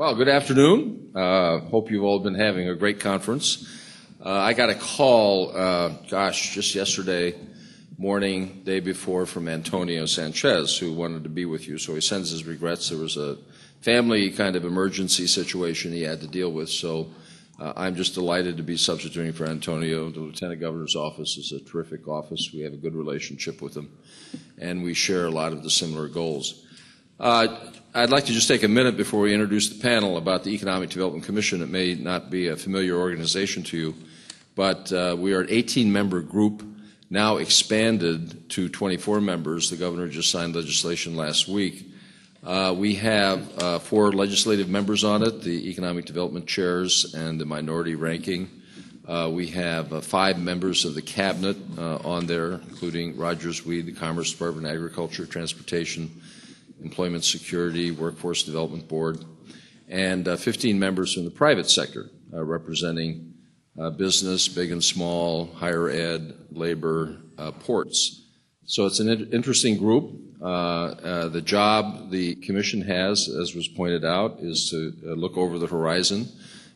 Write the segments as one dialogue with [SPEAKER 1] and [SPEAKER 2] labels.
[SPEAKER 1] Well, good afternoon. Hope you've all been having a great conference. I got a call, just yesterday morning, day before, from Antonio Sanchez, who wanted to be with you. So he sends his regrets. There was a family kind of emergency situation he had to deal with. So I'm just delighted to be substituting for Antonio. The Lieutenant Governor's office is a terrific office. We have a good relationship with him, and we share a lot of the similar goals. I'd like to just take a minute before we introduce the panel about the Economic Development Commission. It may not be a familiar organization to you, but we are an 18-member group, now expanded to 24 members. The governor just signed legislation last week. We have 4 legislative members on it, the economic development chairs and the minority ranking. We have 5 members of the cabinet on there, including Rogers Weed, the Commerce Department, Agriculture, Transportation, Employment Security, Workforce Development Board, and 15 members from the private sector representing business, big and small, higher ed, labor, ports. So it's an interesting group. The job the commission has, as was pointed out, is to look over the horizon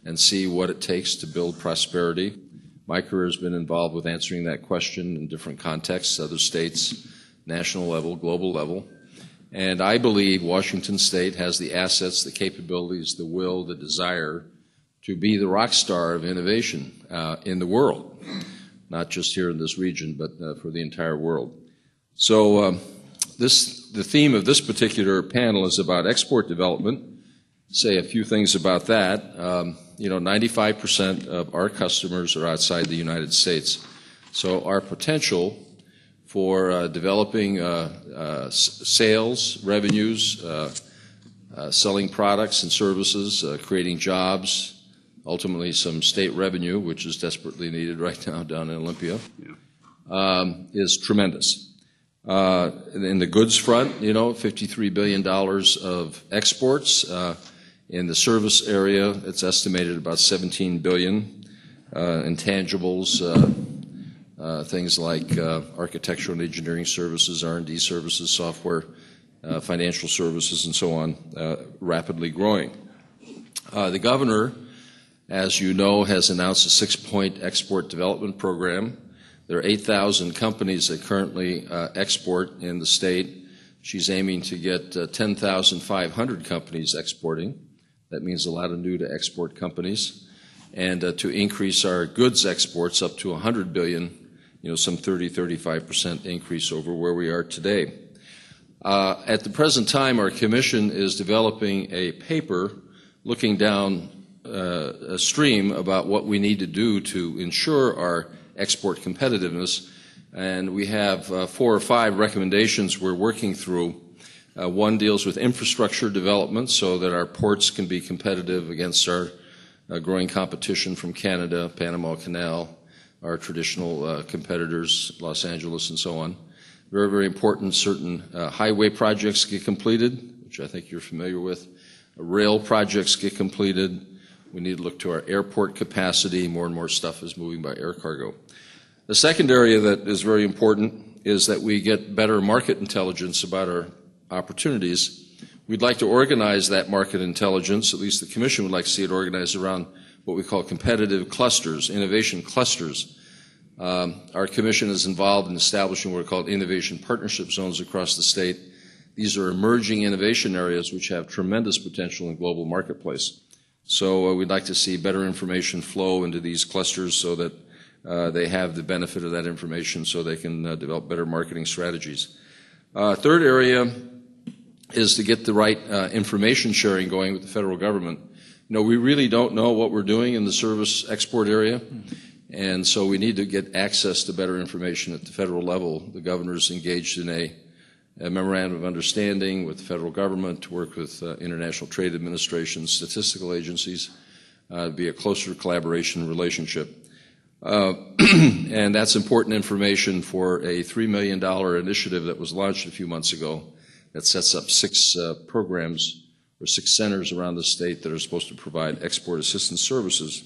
[SPEAKER 1] and see what it takes to build prosperity. My career has been involved with answering that question in different contexts, other states, national level, global level. And I believe Washington State has the assets, the capabilities, the will, the desire to be the rock star of innovation in the world, not just here in this region, but for the entire world. So the theme of this particular panel is about export development. Say a few things about that. 95% of our customers are outside the United States. So our potential for developing sales, revenues, selling products and services, creating jobs, ultimately some state revenue, which is desperately needed right now down in Olympia, is tremendous. In the goods front, $53 billion of exports. In the service area, it's estimated about $17 billion. Intangibles, things like architectural and engineering services, R&D services, software, financial services, and so on, rapidly growing. The governor, as you know, has announced a 6-point export development program. There are 8,000 companies that currently export in the state. She's aiming to get 10,500 companies exporting. That means a lot of new to export companies. And to increase our goods exports up to $100 billion, some 35% increase over where we are today. At the present time, our commission is developing a paper looking down a stream about what we need to do to ensure our export competitiveness. And we have 4 or 5 recommendations we're working through. One deals with infrastructure development so that our ports can be competitive against our growing competition from Canada, Panama Canal, our traditional competitors, Los Angeles and so on. Very, very important. Certain highway projects get completed, which I think you're familiar with. Rail projects get completed. We need to look to our airport capacity. More and more stuff is moving by air cargo. The second area that is very important is that we get better market intelligence about our opportunities. We'd like to organize that market intelligence, at least the Commission would like to see it organized around what we call competitive clusters, innovation clusters. Our Commission is involved in establishing what are called innovation partnership zones across the state. These are emerging innovation areas which have tremendous potential in the global marketplace. So we'd like to see better information flow into these clusters so that they have the benefit of that information so they can develop better marketing strategies. Third area is to get the right information sharing going with the federal government. We really don't know what we're doing in the service export area, and so we need to get access to better information at the federal level. The governor's engaged in a memorandum of understanding with the federal government to work with international trade administrations, statistical agencies, be a closer collaboration relationship. And that's important information for a $3 million initiative that was launched a few months ago that sets up 6 programs or 6 centers around the state that are supposed to provide export assistance services.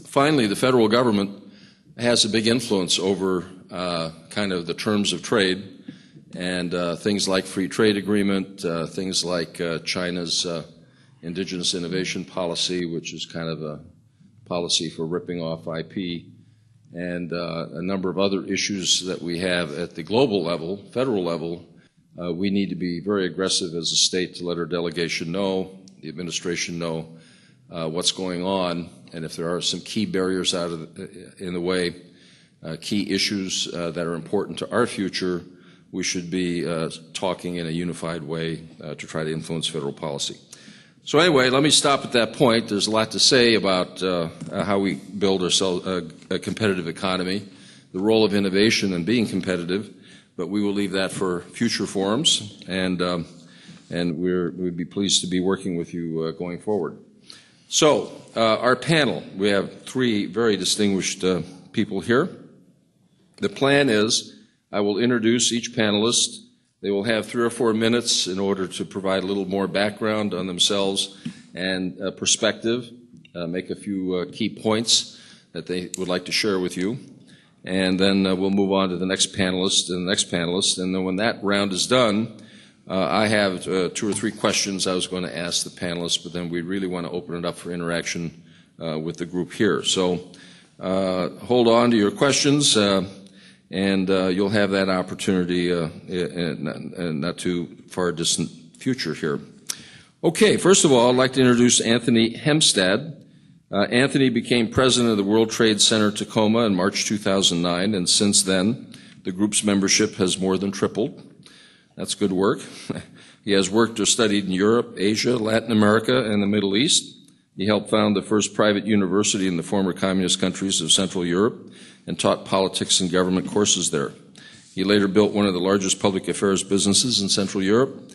[SPEAKER 1] Finally, the federal government has a big influence over kind of the terms of trade, And things like free trade agreement, things like China's indigenous innovation policy, which is kind of a policy for ripping off IP, and a number of other issues that we have at the global level, federal level. We need to be very aggressive as a state to let our delegation know, the administration know what's going on, and if there are some key barriers in the way, key issues that are important to our future, we should be talking in a unified way to try to influence federal policy. So anyway, let me stop at that point. There's a lot to say about how we build ourselves a competitive economy, the role of innovation in being competitive, but we will leave that for future forums, and we'd be pleased to be working with you going forward. So our panel, we have three very distinguished people here. The plan is I will introduce each panelist. They will have 3 or 4 minutes in order to provide a little more background on themselves and perspective, make a few key points that they would like to share with you. And then we'll move on to the next panelist and the next panelist. And then when that round is done, I have 2 or 3 questions I was going to ask the panelists, but then we really want to open it up for interaction with the group here. So hold on to your questions. And you'll have that opportunity in not too far distant future here. Okay, first of all, I'd like to introduce Anthony Hempstead. Anthony became president of the World Trade Center Tacoma in March 2009, and since then, the group's membership has more than tripled. That's good work. He has worked or studied in Europe, Asia, Latin America, and the Middle East. He helped found the first private university in the former communist countries of Central Europe and taught politics and government courses there. He later built one of the largest public affairs businesses in Central Europe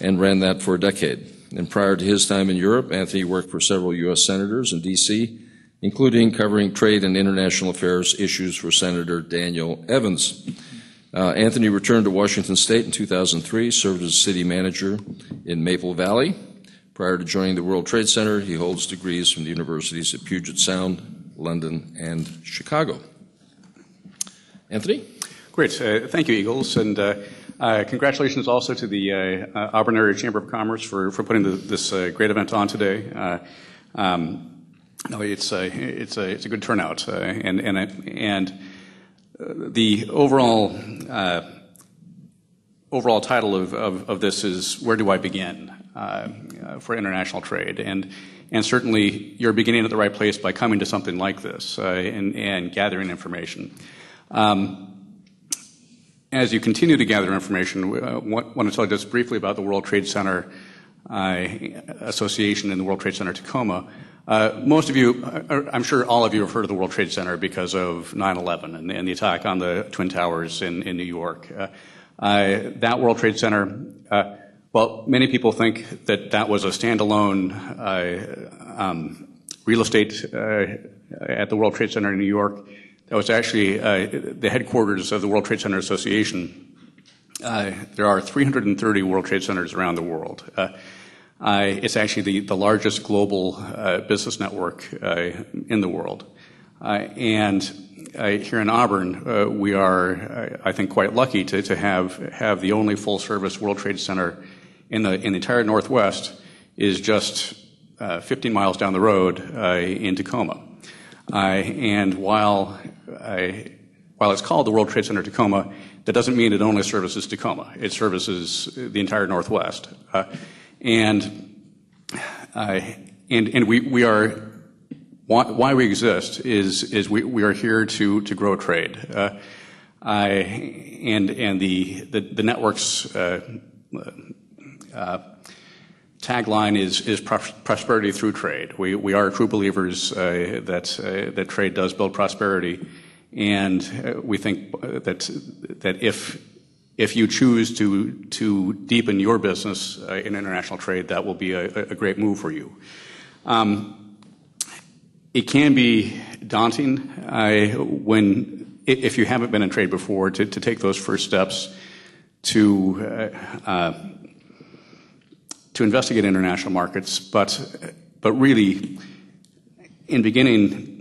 [SPEAKER 1] and ran that for a decade. And prior to his time in Europe, Anthony worked for several U.S. senators in D.C., including covering trade and international affairs issues for Senator Daniel Evans. Anthony returned to Washington State in 2003, served as city manager in Maple Valley. Prior to joining the World Trade Center, he holds degrees from the universities of Puget Sound, London, and Chicago. Anthony?
[SPEAKER 2] Great. Thank you, Eagles. And congratulations also to the Auburn Area Chamber of Commerce for putting this great event on today. No, it's a good turnout. And the overall title of this is Where Do I Begin? For international trade. And certainly you're beginning at the right place by coming to something like this and gathering information. As you continue to gather information, I want to tell you just briefly about the World Trade Center Association and the World Trade Center Tacoma. Most of you, I'm sure all of you have heard of the World Trade Center because of 9/11 and the attack on the Twin Towers in New York. That World Trade Center, well, many people think that was a standalone real estate at the World Trade Center in New York. That was actually the headquarters of the World Trade Center Association. There are 330 World Trade Centers around the world. It's actually the largest global business network in the world. And here in Auburn, we are, I think, quite lucky to have the only full-service World Trade Center in the entire Northwest is just 15 miles down the road in Tacoma. And while it's called the World Trade Center Tacoma, that doesn't mean it only services Tacoma. It services the entire Northwest. And we are, why we exist is we are here to grow trade. And the network's tagline is prosperity through trade. We are true believers that trade does build prosperity, and we think that if you choose to deepen your business in international trade, that will be a great move for you. It can be daunting if you haven't been in trade before to take those first steps to investigate international markets, but really, in beginning,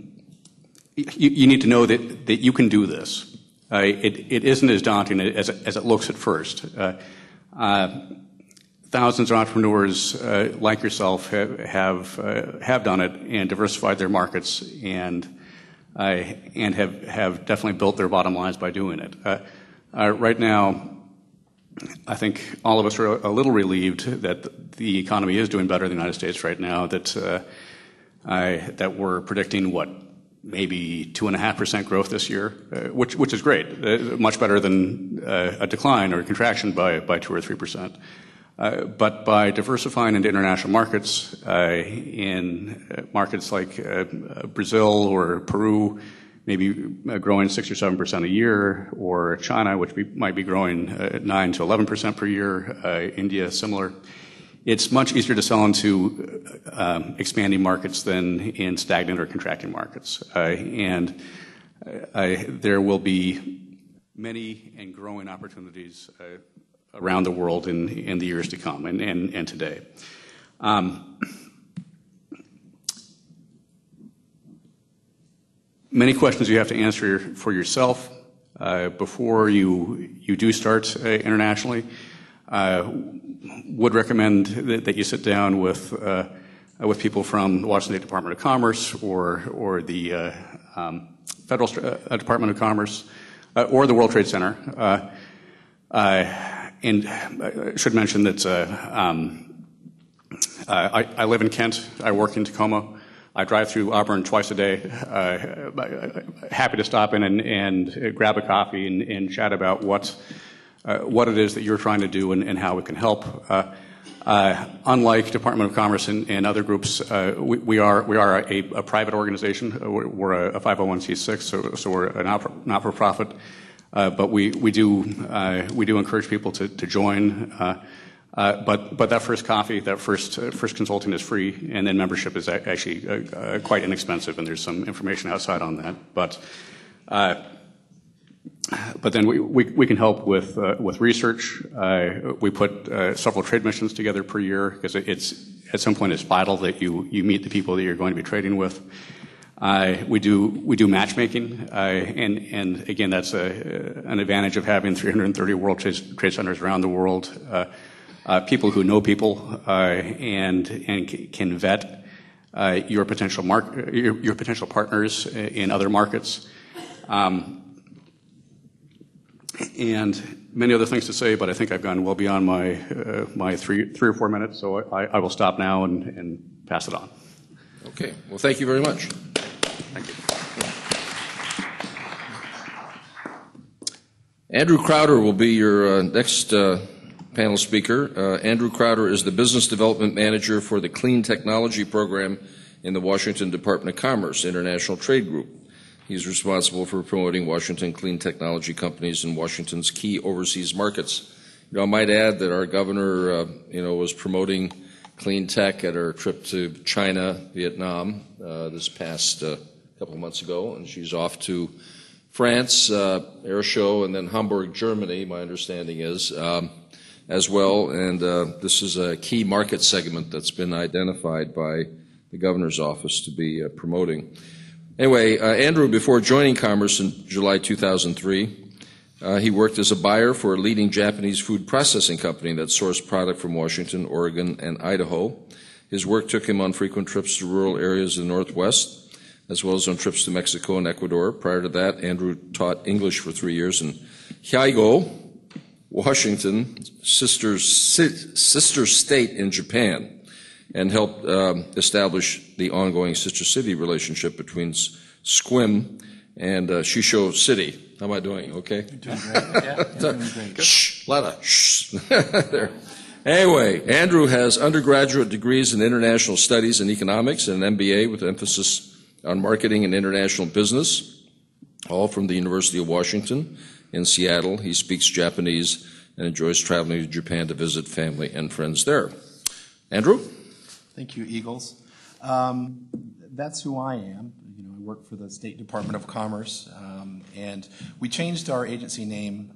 [SPEAKER 2] you need to know that you can do this. it isn't as daunting as it looks at first. Thousands of entrepreneurs like yourself have done it and diversified their markets and have definitely built their bottom lines by doing it. Right now, I think all of us are a little relieved that the economy is doing better in the United States right now. That we're predicting maybe 2.5% growth this year, which is great, much better than a decline or a contraction by 2 or 3%. But by diversifying into international markets, in markets like Brazil or Peru, maybe growing 6 or 7% a year, or China, which might be growing 9 to 11% per year, India similar. It's much easier to sell into expanding markets than in stagnant or contracting markets. And there will be many and growing opportunities around the world in the years to come and today. Many questions you have to answer for yourself before you do start internationally. Would recommend that you sit down with people from the Washington State Department of Commerce or the Federal Department of Commerce or the World Trade Center. And I should mention that I live in Kent. I work in Tacoma. I drive through Auburn twice a day. Happy to stop in and grab a coffee and chat about what it is that you're trying to do and how it can help. Unlike Department of Commerce and other groups, we are a private organization. We're a 501c6, so we're a not-for-profit. But we do encourage people to join. But that first coffee, that first consulting is free, and then membership is actually quite inexpensive, and there's some information outside on that. But then we can help with research. We put several trade missions together per year because it's at some point it's vital that you meet the people that you're going to be trading with. We do matchmaking, and again that's an advantage of having 330 World Trade Centers around the world. People who know people and can vet your potential partners in other markets. And many other things to say, but I think I've gone well beyond my 3 or 4 minutes, so I will stop now and pass it on.
[SPEAKER 1] Okay. Well, thank you very much.
[SPEAKER 2] Thank you.
[SPEAKER 1] Andrew Crowder will be your next panel speaker. Andrew Crowder is the Business Development Manager for the Clean Technology Program in the Washington Department of Commerce International Trade Group. He's responsible for promoting Washington clean technology companies in Washington's key overseas markets. I might add that our governor, was promoting clean tech at her trip to China, Vietnam, this past couple of months ago, and she's off to France, Air Show, and then Hamburg, Germany, my understanding is, as well. And this is a key market segment that's been identified by the governor's office to be promoting. Anyway, Andrew, before joining Commerce in July 2003, he worked as a buyer for a leading Japanese food processing company that sourced product from Washington, Oregon, and Idaho. His work took him on frequent trips to rural areas of the Northwest, as well as on trips to Mexico and Ecuador. Prior to that, Andrew taught English for 3 years in Hyogo, Washington, sister state in Japan, and helped establish the ongoing sister city relationship between Sequim and Shisho City. How am I doing? Okay?
[SPEAKER 3] You're doing great. Yeah, you're doing great.
[SPEAKER 1] Shh, a lot of shh. There. Anyway, Andrew has undergraduate degrees in international studies and economics and an MBA with emphasis on marketing and international business, all from the University of Washington in Seattle. He speaks Japanese and enjoys traveling to Japan to visit family and friends there. Andrew?
[SPEAKER 3] Thank you, Eagles. That's who I am. I work for the State Department of Commerce, and we changed our agency name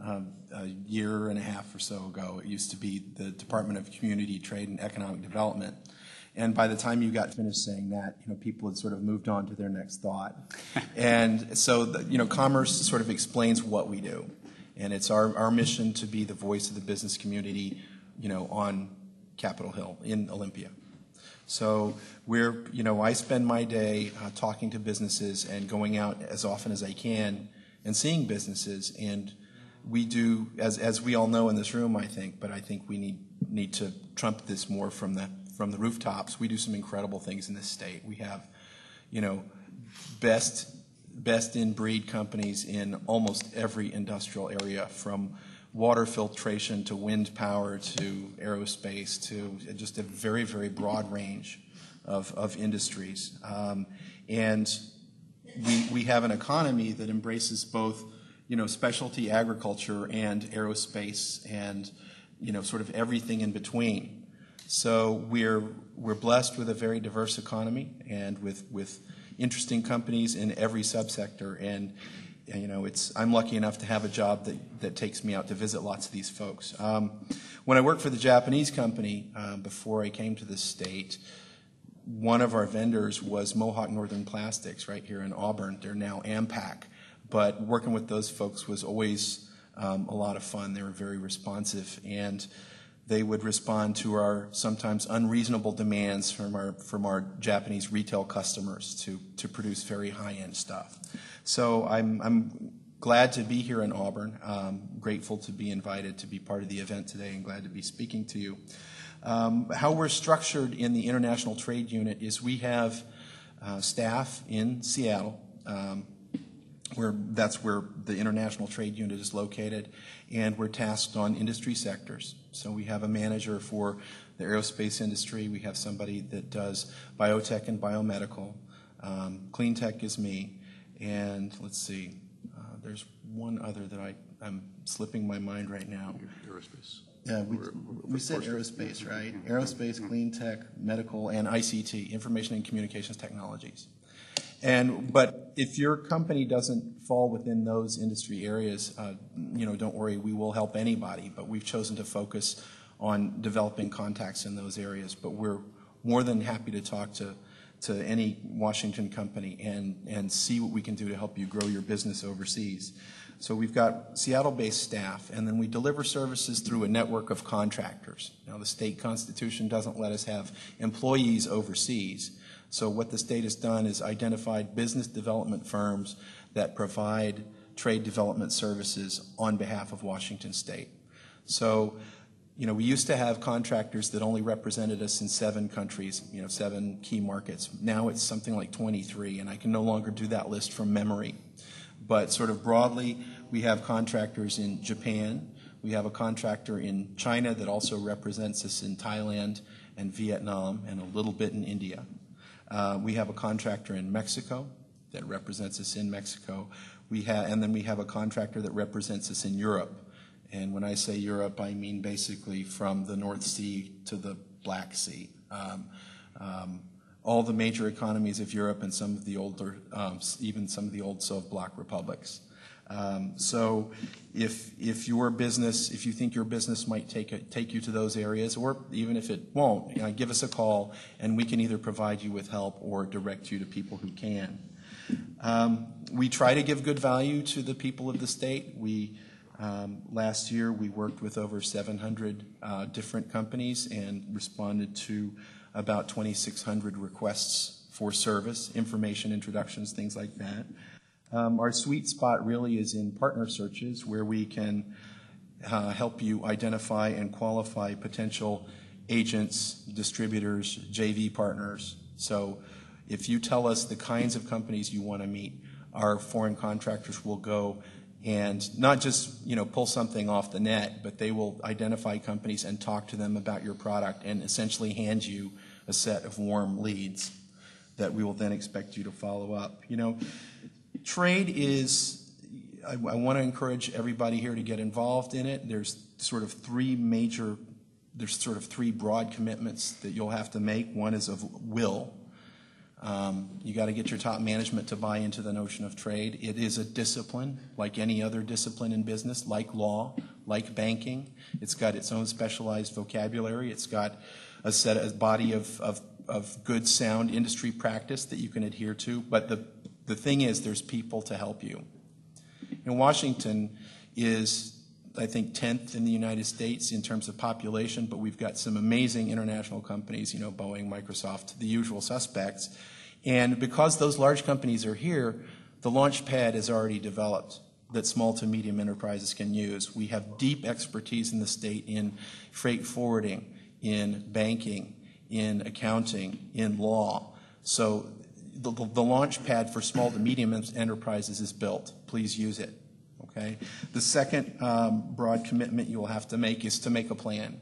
[SPEAKER 3] a year and a half or so ago. It used to be the Department of Community, Trade, and Economic Development. And by the time you got finished saying that, people had sort of moved on to their next thought. And so, commerce sort of explains what we do. And it's our mission to be the voice of the business community, on Capitol Hill in Olympia. So I spend my day talking to businesses and going out as often as I can and seeing businesses. And we do, as we all know in this room, I think, but I think we need to trump this more from the rooftops. We do some incredible things in this state. We have, best in breed companies in almost every industrial area, from water filtration to wind power to aerospace to just a very, very broad range of industries. And we have an economy that embraces both, specialty agriculture and aerospace and, sort of everything in between. So we're blessed with a very diverse economy and with interesting companies in every subsector. And I'm lucky enough to have a job that takes me out to visit lots of these folks. When I worked for the Japanese company, before I came to this state, one of our vendors was Mohawk Northern Plastics right here in Auburn. They're now AMPAC. But working with those folks was always a lot of fun. They were very responsive, and they would respond to our sometimes unreasonable demands from our Japanese retail customers to produce very high-end stuff. So I'm glad to be here in Auburn. Grateful to be invited to be part of the event today, and glad to be speaking to you. How we're structured in the International Trade Unit is we have staff in Seattle. That's where the International Trade Unit is located, and we're tasked on industry sectors. So we have a manager for the aerospace industry. We have somebody that does biotech and biomedical. Clean tech is me. And let's see, there's one other that I'm slipping my mind right now.
[SPEAKER 2] Aerospace.
[SPEAKER 3] Yeah, we said aerospace, right? Aerospace, clean tech, medical, and ICT, information and communications technologies. But if your company doesn't fall within those industry areas, don't worry, we will help anybody. But we've chosen to focus on developing contacts in those areas. But we're more than happy to talk to any Washington company and see what we can do to help you grow your business overseas. So we've got Seattle-based staff, and then we deliver services through a network of contractors. Now, the state constitution doesn't let us have employees overseas. So what the state has done is identified business development firms that provide trade development services on behalf of Washington State. So, we used to have contractors that only represented us in 7 countries, 7 key markets. Now it's something like 23, and I can no longer do that list from memory. But sort of broadly, we have contractors in Japan. We have a contractor in China that also represents us in Thailand and Vietnam and a little bit in India. We have a contractor in Mexico that represents us in Mexico. And then we have a contractor that represents us in Europe. And when I say Europe, I mean basically from the North Sea to the Black Sea. All the major economies of Europe and some of the older, even some of the old Soviet bloc republics. So if you think your business might take you to those areas, or even if it won't, give us a call, and we can either provide you with help or direct you to people who can. We try to give good value to the people of the state. Last year, we worked with over 700 different companies and responded to about 2,600 requests for service, information introductions, things like that. Our sweet spot really is in partner searches, where we can help you identify and qualify potential agents, distributors, JV partners. So if you tell us the kinds of companies you want to meet, our foreign contractors will go and not just pull something off the net, but they will identify companies and talk to them about your product and essentially hand you a set of warm leads that we will then expect you to follow up. Trade is, I want to encourage everybody here to get involved in it. There's sort of three broad commitments that you'll have to make. One is of will. You got to get your top management to buy into the notion of trade. It is a discipline, like any other discipline in business, like law, like banking. It's got its own specialized vocabulary. It's got a body of of good, sound industry practice that you can adhere to. But the thing is, there's people to help you. And Washington is, I think, 10th in the United States in terms of population, but we've got some amazing international companies, you know, Boeing, Microsoft, the usual suspects. And because those large companies are here, the launch pad is already developed that small to medium enterprises can use. We have deep expertise in the state in freight forwarding, in banking, in accounting, in law. So the launch pad for small to medium enterprises is built. Please use it. Okay? The second broad commitment you will have to make is to make a plan.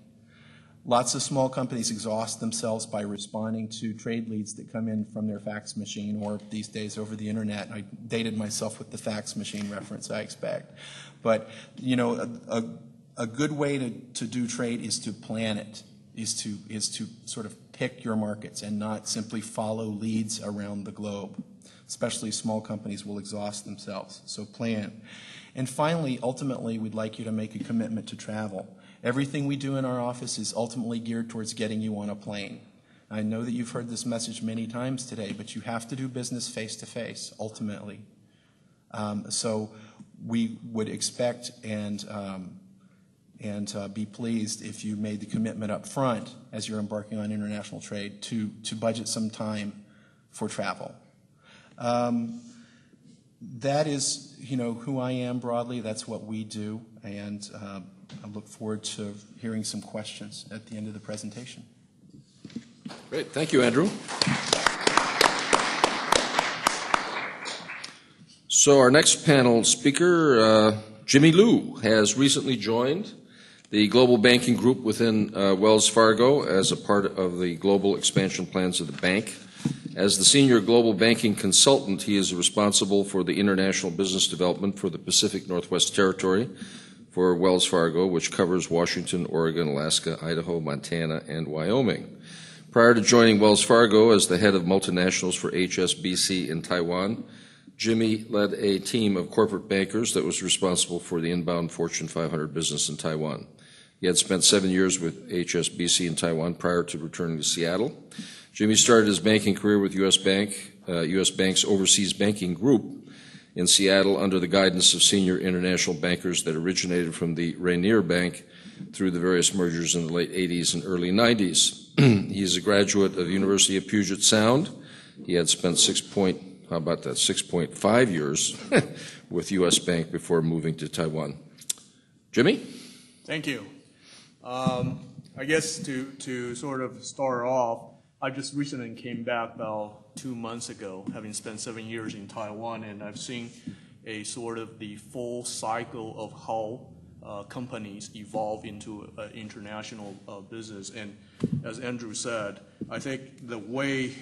[SPEAKER 3] Lots of small companies exhaust themselves by responding to trade leads that come in from their fax machine or these days over the internet. I dated myself with the fax machine reference, I expect. But, you know, a good way to do trade is to plan it, is to sort of pick your markets and not simply follow leads around the globe. Especially small companies will exhaust themselves. So plan. And finally, ultimately, we'd like you to make a commitment to travel. Everything we do in our office is ultimately geared towards getting you on a plane. I know that you've heard this message many times today, but you have to do business face-to-face, ultimately. So we would expect and be pleased if you made the commitment up front as you're embarking on international trade to budget some time for travel. That is, you know, who I am broadly. That's what we do, and I look forward to hearing some questions at the end of the presentation.
[SPEAKER 1] Great. Thank you, Andrew. So our next panel speaker, Jimmy Liu, has recently joined the global banking group within Wells Fargo as a part of the global expansion plans of the bank. As the senior global banking consultant, he is responsible for the international business development for the Pacific Northwest Territory for Wells Fargo, which covers Washington, Oregon, Alaska, Idaho, Montana, and Wyoming. Prior to joining Wells Fargo as the head of multinationals for HSBC in Taiwan, Jimmy led a team of corporate bankers that was responsible for the inbound Fortune 500 business in Taiwan. He had spent 7 years with HSBC in Taiwan prior to returning to Seattle. Jimmy started his banking career with U.S. Bank's Overseas Banking Group in Seattle under the guidance of senior international bankers that originated from the Rainier Bank through the various mergers in the late 80s and early 90s. He is a graduate of the University of Puget Sound. He had spent 6.5 years with U.S. Bank before moving to Taiwan. Jimmy?
[SPEAKER 4] Thank you. I guess to sort of start off, I just recently came back about 2 months ago, having spent 7 years in Taiwan, and I've seen a sort of the full cycle of how companies evolve into international business. And as Andrew said, I think the way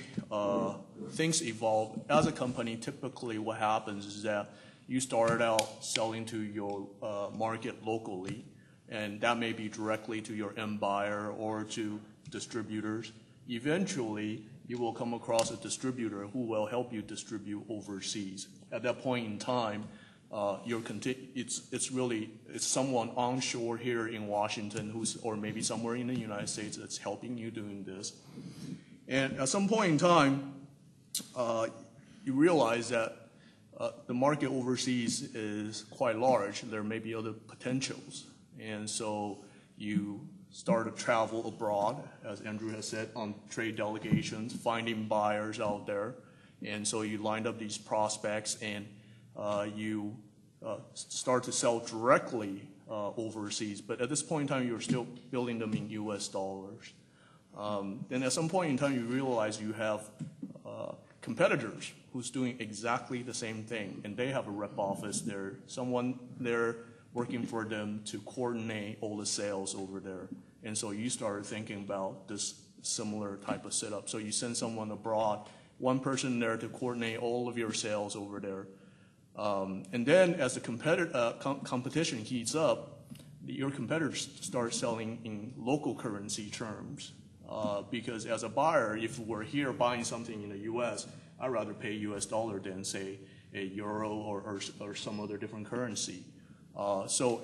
[SPEAKER 4] things evolve as a company, typically what happens is that you start out selling to your market locally, and that may be directly to your end buyer or to distributors. Eventually, you will come across a distributor who will help you distribute overseas. At that point in time, it's someone onshore here in Washington or maybe somewhere in the United States that's helping you doing this. And at some point in time, you realize that the market overseas is quite large. There may be other potentials. And so you start to travel abroad, as Andrew has said, on trade delegations, finding buyers out there. And so you lined up these prospects and you start to sell directly overseas. But at this point in time, you're still billing them in US dollars. Then at some point in time, you realize you have competitors who's doing exactly the same thing. And they have a rep office there, someone there working for them to coordinate all the sales over there. And so you started thinking about this similar type of setup. So you send someone abroad, one person there to coordinate all of your sales over there. And then as the competition heats up, your competitors start selling in local currency terms. Because as a buyer, if we're here buying something in the US, I'd rather pay US dollar than, say, a euro or some other different currency. So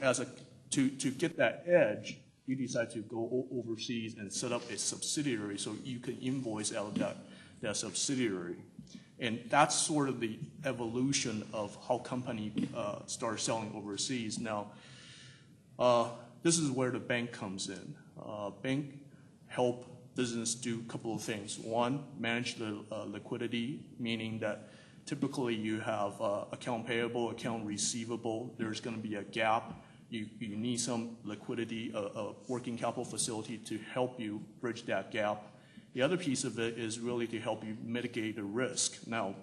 [SPEAKER 4] to get that edge, you decide to go overseas and set up a subsidiary so you can invoice out that subsidiary. And that's sort of the evolution of how company start selling overseas. Now, this is where the bank comes in. Bank help business do a couple of things. One, manage the liquidity, meaning that typically you have account payable, account receivable. There's going to be a gap. You need some liquidity, a working capital facility to help you bridge that gap. The other piece of it is really to help you mitigate the risk. Now,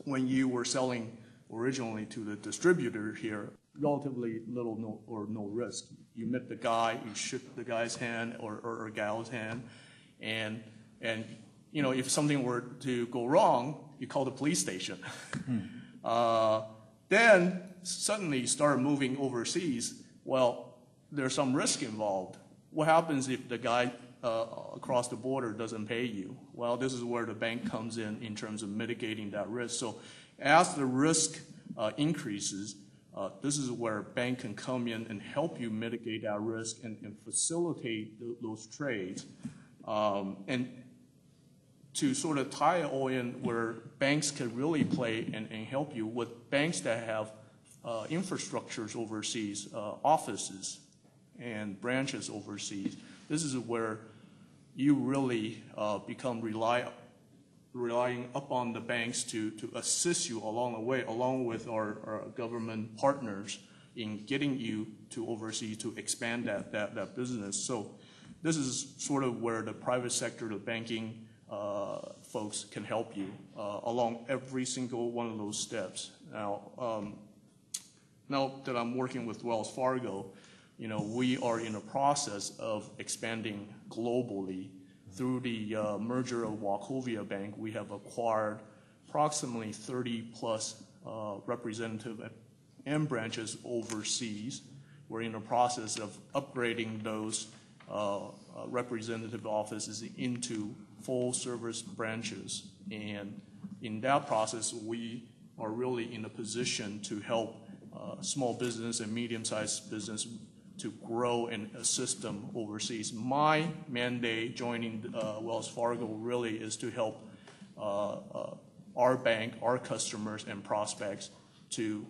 [SPEAKER 4] when you were selling originally to the distributor here, relatively little or no risk. You met the guy, you shook the guy's hand or gal's hand, and you know, if something were to go wrong, you call the police station. Then suddenly you start moving overseas. Well, there's some risk involved. What happens if the guy across the border doesn't pay you? Well, this is where the bank comes in terms of mitigating that risk. So as the risk increases, this is where a bank can come in and help you mitigate that risk and facilitate those trades. And to sort of tie it all in where banks can really play and help you with banks that have infrastructures overseas, offices and branches overseas. This is where you really become relying upon the banks to assist you along the way, along with our government partners in getting you to overseas to expand that business. So this is sort of where the private sector, the banking folks can help you along every single one of those steps. Now that I'm working with Wells Fargo, you know, we are in a process of expanding globally. Through the merger of Wachovia Bank, we have acquired approximately 30 plus representative and branches overseas. We're in the process of upgrading those representative offices into full service branches. And in that process, we are really in a position to help small business and medium-sized business to grow and assist them overseas. My mandate joining Wells Fargo really is to help our bank, our customers and prospects to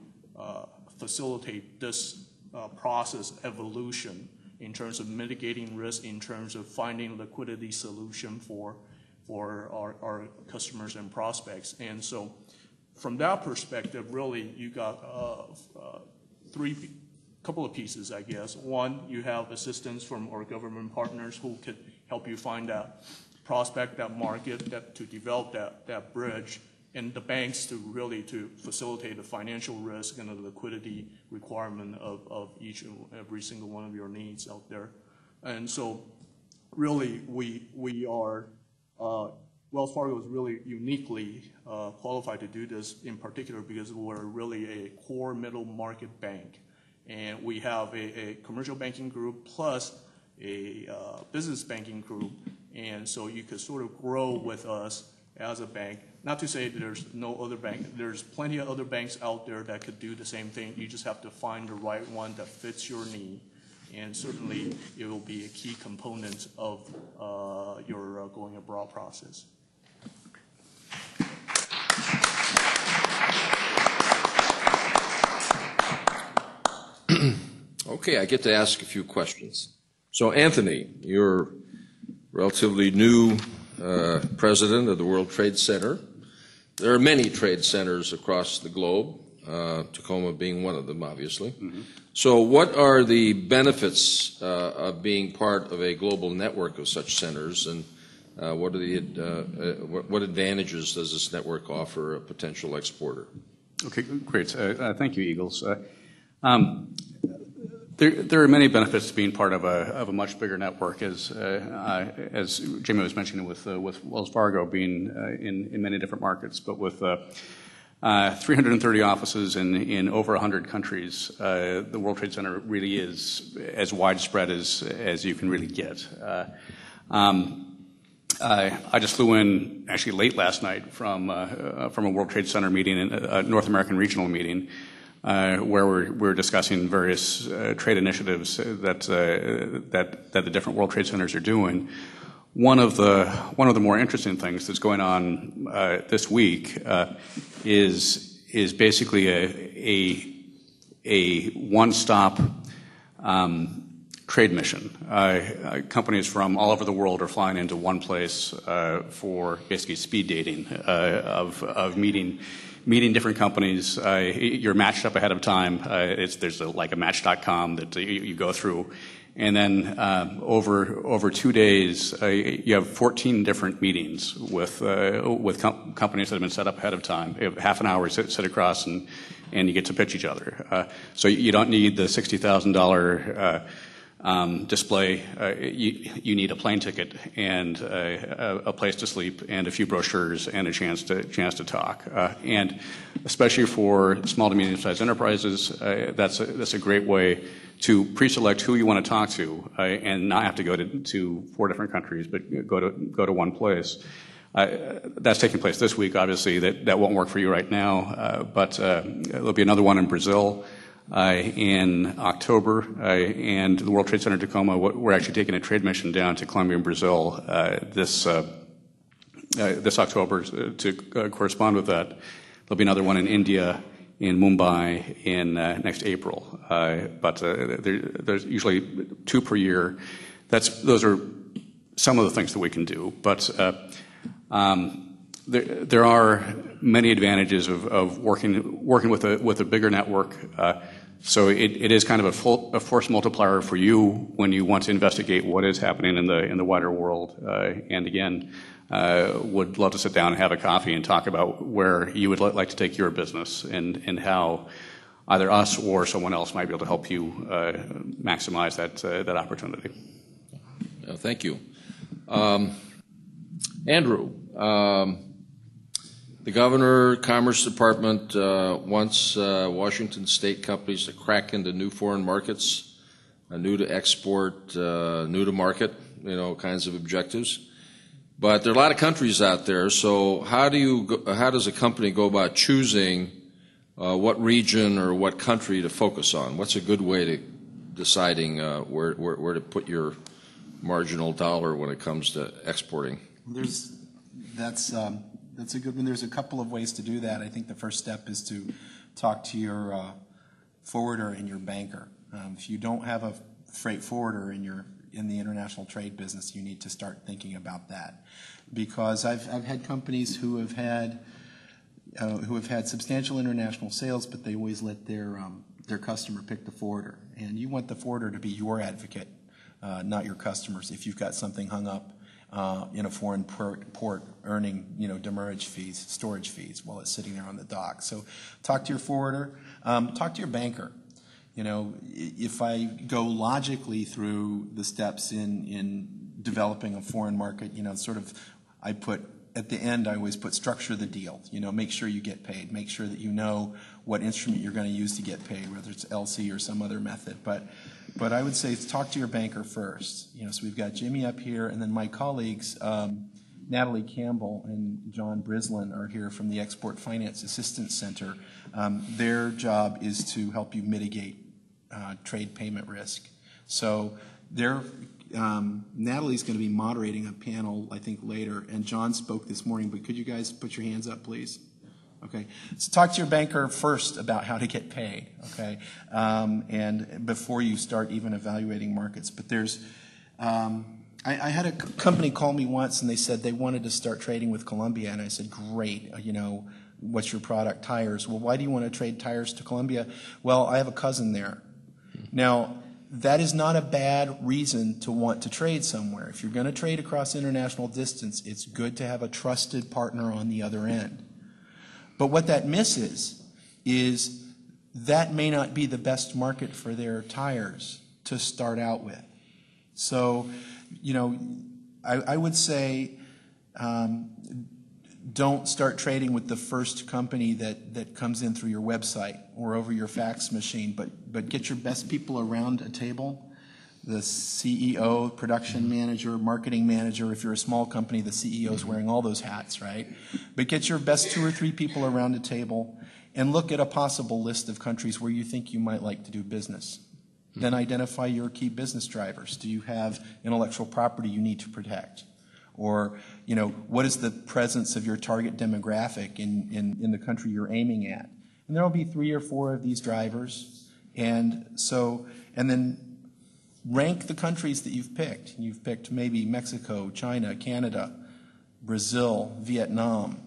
[SPEAKER 4] facilitate this process evolution in terms of mitigating risk, in terms of finding liquidity solution for our customers and prospects. And so from that perspective, really you got couple of pieces, I guess. One, you have assistance from our government partners who could help you find that prospect, that market, to develop that bridge, and the banks to really to facilitate the financial risk and the liquidity requirement of each and every single one of your needs out there. And so really we are, Wells Fargo is really uniquely qualified to do this in particular because we're really a core middle market bank. And we have a commercial banking group plus a business banking group. And so you could sort of grow with us as a bank. Not to say that there's no other bank. There's plenty of other banks out there that could do the same thing. You just have to find the right one that fits your need. And certainly it will be a key component of your going abroad process.
[SPEAKER 1] Okay, I get to ask a few questions. So, Anthony, you're relatively new president of the World Trade Center. There are many trade centers across the globe, Tacoma being one of them, obviously. Mm-hmm. So what are the benefits of being part of a global network of such centers, and what advantages does this network offer a potential exporter? Okay,
[SPEAKER 2] great. Thank you, Eagles. There are many benefits to being part of a much bigger network, as Jamie was mentioning, with Wells Fargo being in many different markets, but with 330 offices in over 100 countries, the World Trade Center really is as widespread as you can really get. I just flew in actually late last night from a World Trade Center meeting, a North American regional meeting. where we're discussing various trade initiatives that the different World Trade Centers are doing. One of the more interesting things that's going on this week is basically a one-stop trade mission. Companies from all over the world are flying into one place for basically speed dating of meeting different companies. You're matched up ahead of time. There's like a Match.com that you go through. And then over 2 days, you have 14 different meetings with companies that have been set up ahead of time. You have half an hour sit across and you get to pitch each other. So you don't need the $60,000 display. You need a plane ticket and a place to sleep and a few brochures and a chance to talk. And especially for small to medium-sized enterprises, that's a great way to pre-select who you want to talk to and not have to go to 4 different countries, but go to one place. That's taking place this week. Obviously, that won't work for you right now, but there'll be another one in Brazil in October, and the World Trade Center Tacoma. We're actually taking a trade mission down to Colombia and Brazil this October to correspond with that. There'll be another one in India, in Mumbai, in next April. But there's usually 2 per year. Those are some of the things that we can do, but there are many advantages of working with a bigger network. So it is kind of a force multiplier for you when you want to investigate what is happening in the wider world. And again, would love to sit down and have a coffee and talk about where you would like to take your business and how either us or someone else might be able to help you maximize that opportunity.
[SPEAKER 1] Thank you. Andrew, the Governor, Commerce Department wants Washington State companies to crack into new foreign markets, new to export, new to market, kinds of objectives. But there are a lot of countries out there, so how does a company go about choosing what region or what country to focus on? What's a good way to deciding where to put your marginal dollar when it comes to exporting?
[SPEAKER 3] That's a good one. There's a couple of ways to do that. I think the first step is to talk to your forwarder and your banker. If you don't have a freight forwarder in the international trade business, you need to start thinking about that, because I've had companies who have had substantial international sales, but they always let their customer pick the forwarder, and you want the forwarder to be your advocate, not your customers. If you've got something hung up in a foreign port earning, demurrage fees, storage fees while it's sitting there on the dock. So talk to your forwarder, talk to your banker. If I go logically through the steps in developing a foreign market, at the end I always put structure the deal. Make sure you get paid. Make sure that you know what instrument you're going to use to get paid, whether it's LC or some other method. But I would say talk to your banker first. So we've got Jimmy up here, and then my colleagues, Natalie Campbell and John Brislin, are here from the Export Finance Assistance Center. Their job is to help you mitigate trade payment risk. So Natalie's going to be moderating a panel, I think, later, and John spoke this morning, but could you guys put your hands up, please? Okay, so talk to your banker first about how to get paid, okay, and before you start even evaluating markets. But I had a company call me once, and they said they wanted to start trading with Colombia, and I said, great, what's your product? Tires. Well, why do you want to trade tires to Colombia? Well, I have a cousin there. Now, that is not a bad reason to want to trade somewhere. If you're going to trade across international distance, it's good to have a trusted partner on the other end. But what that misses is that may not be the best market for their tires to start out with. So, I would say don't start trading with the first company that comes in through your website or over your fax machine, but get your best people around a table. The CEO, production manager, marketing manager. If you're a small company, the CEO is wearing all those hats, right? But get your best 2 or 3 people around a table and look at a possible list of countries where you think you might like to do business. Then identify your key business drivers. Do you have intellectual property you need to protect? Or, what is the presence of your target demographic in the country you're aiming at? And there will be 3 or 4 of these drivers. And then rank the countries that you've picked. You've picked maybe Mexico, China, Canada, Brazil, Vietnam.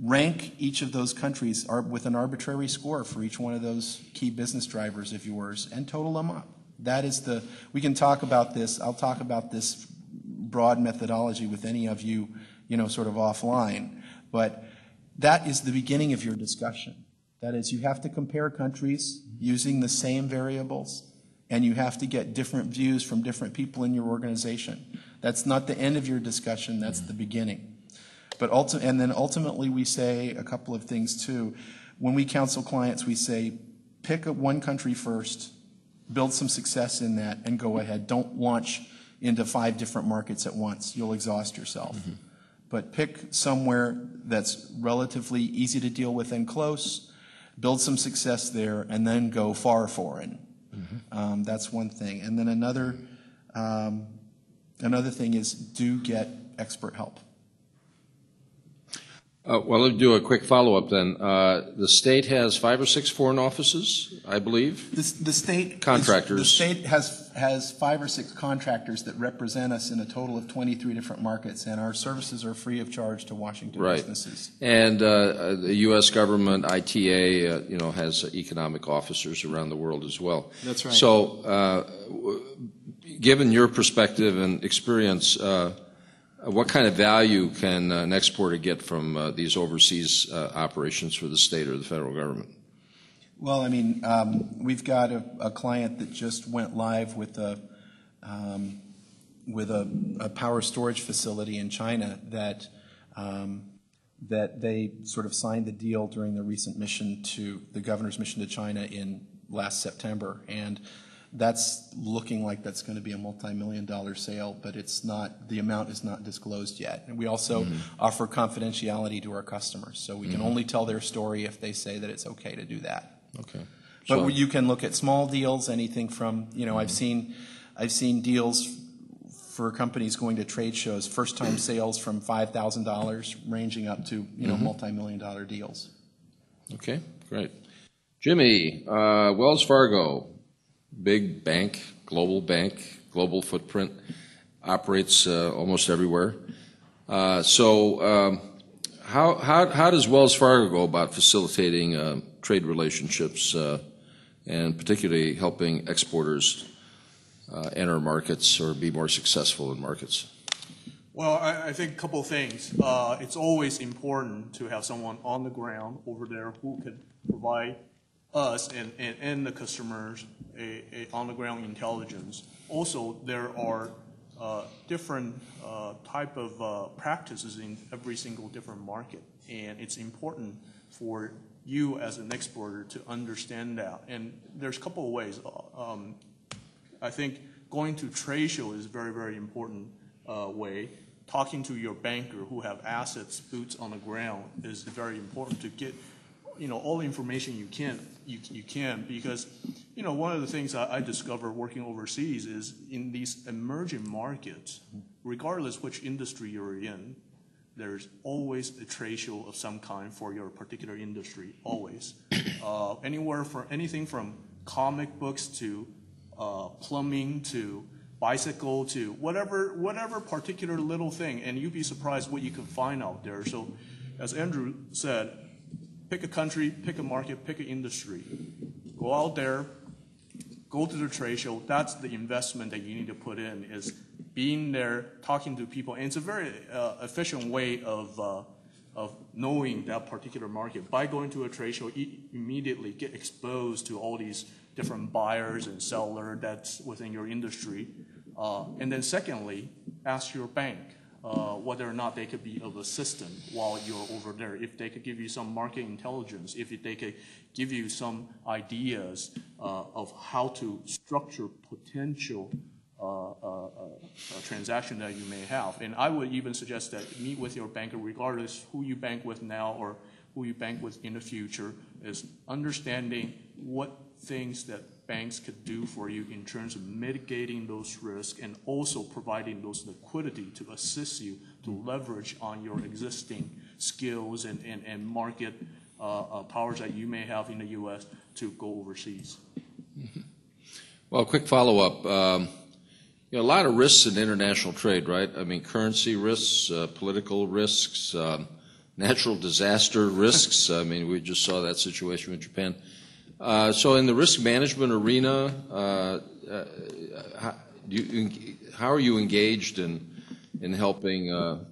[SPEAKER 3] Rank each of those countries with an arbitrary score for each one of those key business drivers of yours and total them up. That is we can talk about this. I'll talk about this broad methodology with any of you, sort of offline. But that is the beginning of your discussion. That is, you have to compare countries using the same variables, and you have to get different views from different people in your organization. That's not the end of your discussion. That's the beginning. And then ultimately we say a couple of things too. When we counsel clients, we say, pick one country first, build some success in that, and go ahead. Don't launch into 5 different markets at once. You'll exhaust yourself. Mm-hmm. But pick somewhere that's relatively easy to deal with and close, build some success there, and then go far foreign. Mm-hmm. That's one thing. And then another thing is do get expert help.
[SPEAKER 1] Well, let's do a quick follow-up then. The state has 5 or 6 foreign offices, I believe.
[SPEAKER 3] The state
[SPEAKER 1] contractors.
[SPEAKER 3] The state has 5 or 6 contractors that represent us in a total of 23 different markets, and our services are free of charge to Washington businesses.
[SPEAKER 1] And the U.S. government, ITA, has economic officers around the world as well.
[SPEAKER 3] That's right.
[SPEAKER 1] So, given your perspective and experience, what kind of value can an exporter get from these overseas operations for the state or the federal government?
[SPEAKER 3] Well, I mean, we've got a client that just went live with a power storage facility in China that they sort of signed the deal during the recent the governor's mission to China in last September, and that's looking like that's going to be a multi-million-dollar sale, but the amount is not disclosed yet. And we also offer confidentiality to our customers, so we can only tell their story if they say that it's okay to do that.
[SPEAKER 1] Okay.
[SPEAKER 3] But you can look at small deals, anything from, I've seen deals for companies going to trade shows, first-time sales from $5,000 ranging up to, multi-million-dollar deals.
[SPEAKER 1] Okay, great. Jimmy, Wells Fargo. Big bank, global footprint, operates almost everywhere. So how does Wells Fargo go about facilitating trade relationships and particularly helping exporters enter markets or be more successful in markets?
[SPEAKER 4] Well, I think a couple of things. It's always important to have someone on the ground over there who could provide us and the customers a on-the-ground intelligence. Also, there are different type of practices in every single different market, and it's important for you as an exporter to understand that. And there's a couple of ways. I think going to trade show is a very, very important way. Talking to your banker who have assets, boots on the ground is very important to get all the information you can because one of the things I discovered working overseas is in these emerging markets, regardless which industry you're in, there's always a trade show of some kind for your particular industry, always. Anything from comic books to plumbing to bicycle to whatever particular little thing, and you'd be surprised what you can find out there. So as Andrew said, pick a country, pick a market, pick an industry. Go out there, go to the trade show. That's the investment that you need to put in, is being there, talking to people. And it's a very efficient way of knowing that particular market. By going to a trade show, you immediately get exposed to all these different buyers and sellers that's within your industry. And then secondly, ask your bank whether or not they could be of assistance while you're over there. If they could give you some market intelligence, if they could give you some ideas of how to structure potential transaction that you may have. And I would even suggest that meet with your banker, regardless who you bank with now or who you bank with in the future, is understanding what things that banks could do for you in terms of mitigating those risks and also providing those liquidity to assist you to leverage on your existing skills and market powers that you may have in the U.S. to go overseas.
[SPEAKER 1] Mm-hmm. Well, a quick follow-up. A lot of risks in international trade, right? I mean, currency risks, political risks, natural disaster risks. I mean, we just saw that situation with Japan. So in the risk management arena, how are you engaged in helping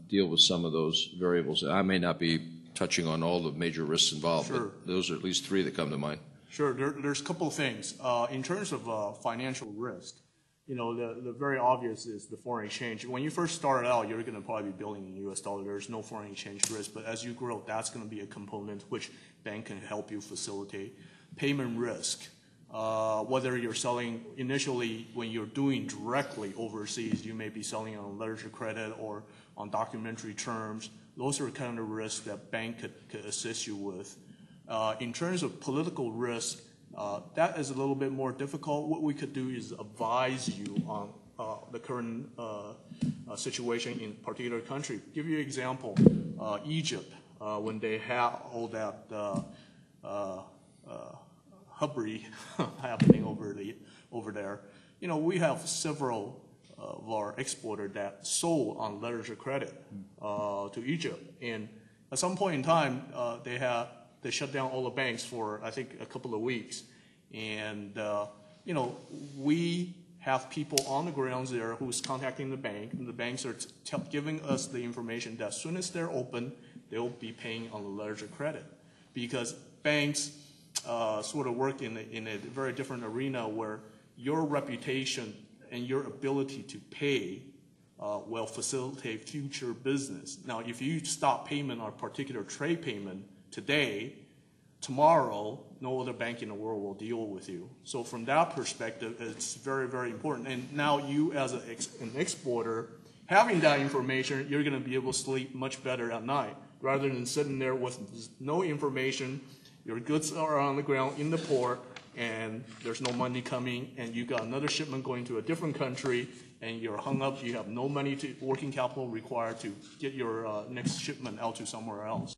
[SPEAKER 1] deal with some of those variables? I may not be touching on all the major risks involved,
[SPEAKER 4] Sure.
[SPEAKER 1] but those are at least three that come to mind.
[SPEAKER 4] Sure. There's a couple of things. In terms of financial risk, the very obvious is the foreign exchange. When you first start out, you're going to probably be billing in U.S. dollar. There's no foreign exchange risk. But as you grow, that's going to be a component which bank can help you facilitate. Payment risk, whether you're selling initially when you're doing directly overseas, you may be selling on letter of credit or on documentary terms. Those are kind of risks that bank could assist you with. In terms of political risk, that is a little bit more difficult. What we could do is advise you on the current situation in a particular country. Give you an example, Egypt, when they had all that hubris happening over there. We have several of our exporters that sold on letters of credit to Egypt, and at some point in time, they shut down all the banks for, I think, a couple of weeks. And, we have people on the grounds there who's contacting the bank, and the banks are giving us the information that as soon as they're open, they'll be paying on the letters of credit. Because banks sort of work in a very different arena where your reputation and your ability to pay will facilitate future business. Now, if you stop payment on a particular trade payment today, tomorrow, no other bank in the world will deal with you. So from that perspective, it's very, very important. And now you as an exporter, having that information, you're going to be able to sleep much better at night rather than sitting there with no information. Your goods are on the ground in the port, and there's no money coming, and you got another shipment going to a different country, and you're hung up. You have no money working capital required to get your next shipment out to somewhere else.